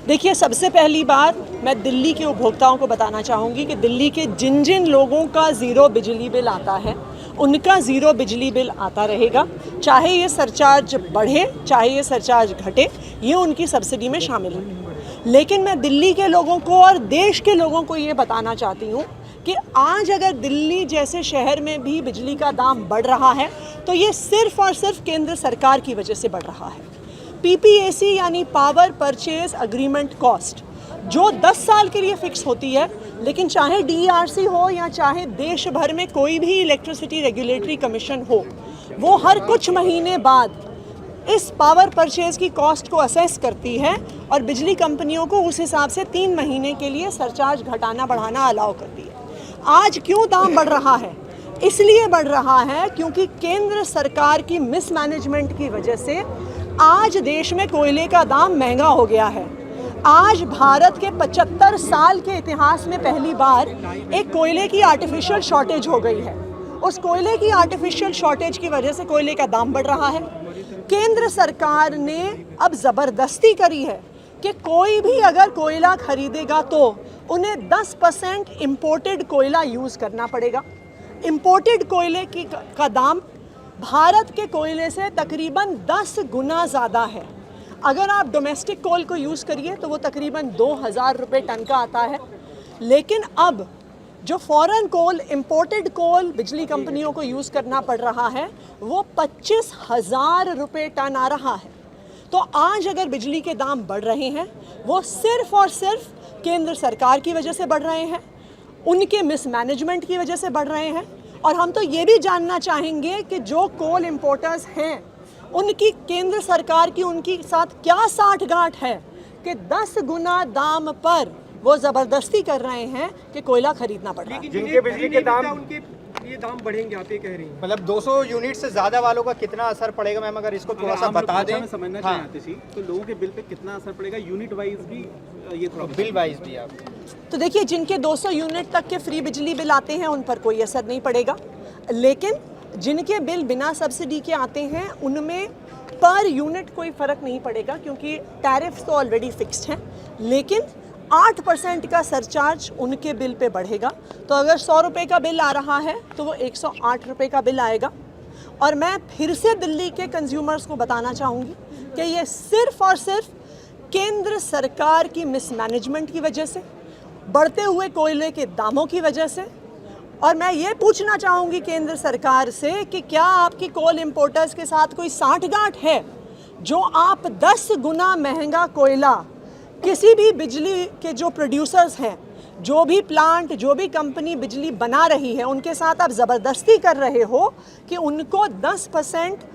देखिए, सबसे पहली बात मैं दिल्ली के उपभोक्ताओं को बताना चाहूँगी कि दिल्ली के जिन जिन लोगों का ज़ीरो बिजली बिल आता है उनका ज़ीरो बिजली बिल आता रहेगा, चाहे ये सरचार्ज बढ़े चाहे ये सरचार्ज घटे, ये उनकी सब्सिडी में शामिल है। लेकिन मैं दिल्ली के लोगों को और देश के लोगों को ये बताना चाहती हूँ कि आज अगर दिल्ली जैसे शहर में भी बिजली का दाम बढ़ रहा है तो ये सिर्फ़ और सिर्फ केंद्र सरकार की वजह से बढ़ रहा है। PPAC यानी पावर परचेज अग्रीमेंट कॉस्ट जो 10 साल के लिए फिक्स होती है, लेकिन चाहे DERC हो या चाहे देश भर में कोई भी इलेक्ट्रिसिटी रेगुलेटरी कमीशन हो, वो हर कुछ महीने बाद इस पावर परचेज की कॉस्ट को असेस करती है और बिजली कंपनियों को उस हिसाब से 3 महीने के लिए सरचार्ज घटाना बढ़ाना अलाउ करती है। आज क्यों दाम बढ़ रहा है? इसलिए बढ़ रहा है क्योंकि केंद्र सरकार की मिसमैनेजमेंट की वजह से आज देश में कोयले का दाम महंगा हो गया है। आज भारत के 75 साल के इतिहास में पहली बार एक कोयले की आर्टिफिशियल शॉर्टेज हो गई है। उस कोयले की आर्टिफिशियल शॉर्टेज की वजह से कोयले का दाम बढ़ रहा है। केंद्र सरकार ने अब ज़बरदस्ती करी है कि कोई भी अगर कोयला खरीदेगा तो उन्हें 10% इम्पोर्टेड कोयला यूज़ करना पड़ेगा। इम्पोर्टेड कोयले का दाम भारत के कोयले से तकरीबन 10 गुना ज़्यादा है। अगर आप डोमेस्टिक कोल को यूज़ करिए तो वो तकरीबन 2000 रुपये टन का आता है, लेकिन अब जो फॉरेन कोल, इम्पोर्टेड कोल बिजली कंपनियों को यूज़ करना पड़ रहा है वो 25,000 रुपये टन आ रहा है। तो आज अगर बिजली के दाम बढ़ रहे हैं वो सिर्फ़ और सिर्फ केंद्र सरकार की वजह से बढ़ रहे हैं, उनके मिसमैनेजमेंट की वजह से बढ़ रहे हैं। और हम तो ये भी जानना चाहेंगे कि जो कोल इंपोर्टर्स हैं उनकी केंद्र सरकार की उनकी साथ क्या साठगांठ है कि 10 गुना दाम पर वो ज़बरदस्ती कर रहे हैं कि कोयला खरीदना पड़ रहा है। जिनके बिजली के दाम उनके ये दाम बढ़ेंगे, आप ये कह रही हैं। मतलब 200 यूनिट से ज़्यादा वालों का कितना असर पड़ेगा मैम, अगर इसको थोड़ा सा बता दें। समझना चाहते थे तो लोगों के बिल पे कितना असर पड़ेगा यूनिट वाइज भी, ये थोड़ा बिल वाइज भी आप तो देखिए, जिनके 200 यूनिट तक के फ्री बिजली बिल आते हैं उन पर कोई असर नहीं पड़ेगा, लेकिन जिनके बिल बिना सब्सिडी के आते हैं उनमें पर यूनिट कोई फ़र्क नहीं पड़ेगा क्योंकि टैरिफ्स तो ऑलरेडी फिक्स्ड हैं। लेकिन 8% का सरचार्ज उनके बिल पे बढ़ेगा। तो अगर 100 रुपये का बिल आ रहा है तो वो 108 रुपये का बिल आएगा। और मैं फिर से दिल्ली के कंज्यूमर्स को बताना चाहूँगी कि ये सिर्फ़ और सिर्फ केंद्र सरकार की मिसमैनेजमेंट की वजह से, बढ़ते हुए कोयले के दामों की वजह से। और मैं ये पूछना चाहूँगी केंद्र सरकार से कि क्या आपकी कोल इंपोर्टर्स के साथ कोई साठगांठ है जो आप 10 गुना महंगा कोयला किसी भी बिजली के जो प्रोड्यूसर्स हैं, जो भी प्लांट, जो भी कंपनी बिजली बना रही है, उनके साथ आप ज़बरदस्ती कर रहे हो कि उनको 10%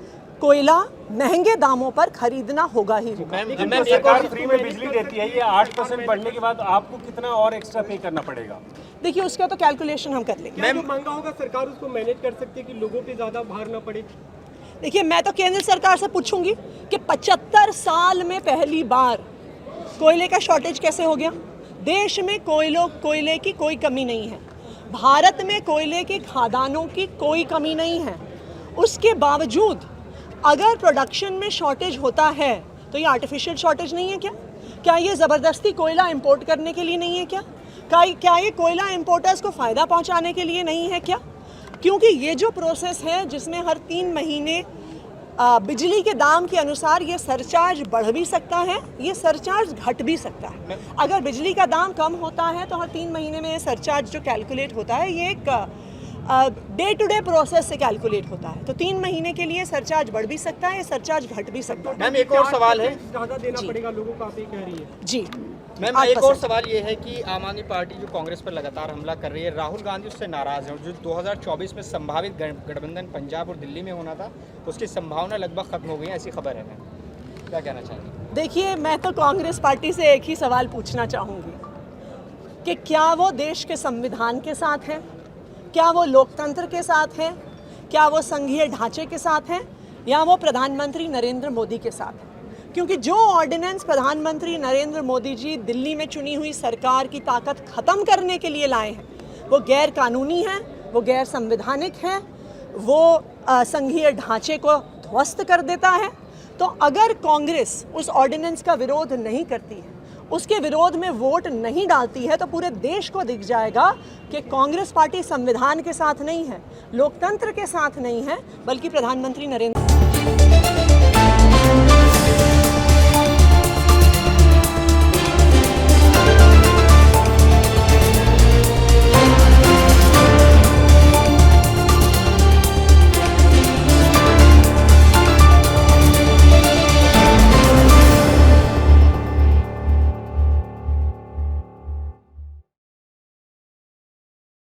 कोयला महंगे दामों पर खरीदना होगा ही होगा। मैम, सरकार फ्री में बिजली देती है, ये 8% बढ़ने के बाद आपको कितना और एक्स्ट्रा पे करना पड़ेगा? देखिए, उसका तो कैलकुलेशन हम कर लेंगे। जो महंगा होगा सरकार उसको मैनेज कर सकती है कि लोगों पे ज़्यादा भार ना पड़े। देखिए, मैं तो केंद्र सरकार से पूछूंगी कि 75 साल में पहली बार कोयले का शॉर्टेज कैसे हो गया? देश में कोयले की कोई कमी नहीं है, भारत में कोयले के खादानों की कोई कमी नहीं है। उसके बावजूद अगर प्रोडक्शन में शॉर्टेज होता है तो ये आर्टिफिशियल शॉर्टेज नहीं है क्या? क्या ये ज़बरदस्ती कोयला इंपोर्ट करने के लिए नहीं है क्या? क्या ये कोयला इंपोर्टर्स को फ़ायदा पहुंचाने के लिए नहीं है क्या? क्योंकि ये जो प्रोसेस है जिसमें हर 3 महीने बिजली के दाम के अनुसार ये सरचार्ज बढ़ भी सकता है, ये सरचार्ज घट भी सकता है। अगर बिजली का दाम कम होता है तो हर 3 महीने में ये सरचार्ज जो कैलकुलेट होता है ये एक डे टू डे प्रोसेस से कैलकुलेट होता है। तो 3 महीने के लिए सरचार्ज बढ़ भी सकता है, सरचार्ज घट भी सकता है। मैम, एक और सवाल है। ज़्यादा देना पड़ेगा लोगों को, आप ये कह रही है। जी मैम, एक और सवाल ये है कि आम आदमी पार्टी जो कांग्रेस पर लगातार हमला कर रही है, राहुल गांधी उससे नाराज़ हैं। जो 2024 में संभावित गठबंधन पंजाब और दिल्ली में होना था उसकी संभावना लगभग खत्म हो गई है, ऐसी खबर है। मैम, क्या कहना चाहेंगे? देखिए, मैं तो कांग्रेस पार्टी से एक ही सवाल पूछना चाहूँगी कि क्या वो देश के संविधान के साथ हैं, क्या वो लोकतंत्र के साथ हैं, क्या वो संघीय ढांचे के साथ हैं, या वो प्रधानमंत्री नरेंद्र मोदी के साथ हैं? क्योंकि जो ऑर्डिनेंस प्रधानमंत्री नरेंद्र मोदी जी दिल्ली में चुनी हुई सरकार की ताकत ख़त्म करने के लिए लाए हैं वो गैर कानूनी हैं, वो गैर संवैधानिक हैं, वो संघीय ढांचे को ध्वस्त कर देता है। तो अगर कांग्रेस उस ऑर्डिनेंस का विरोध नहीं करती है उसके विरोध में वोट नहीं डालती है तो पूरे देश को दिख जाएगा कि कांग्रेस पार्टी संविधान के साथ नहीं है, लोकतंत्र के साथ नहीं है, बल्कि प्रधानमंत्री नरेंद्र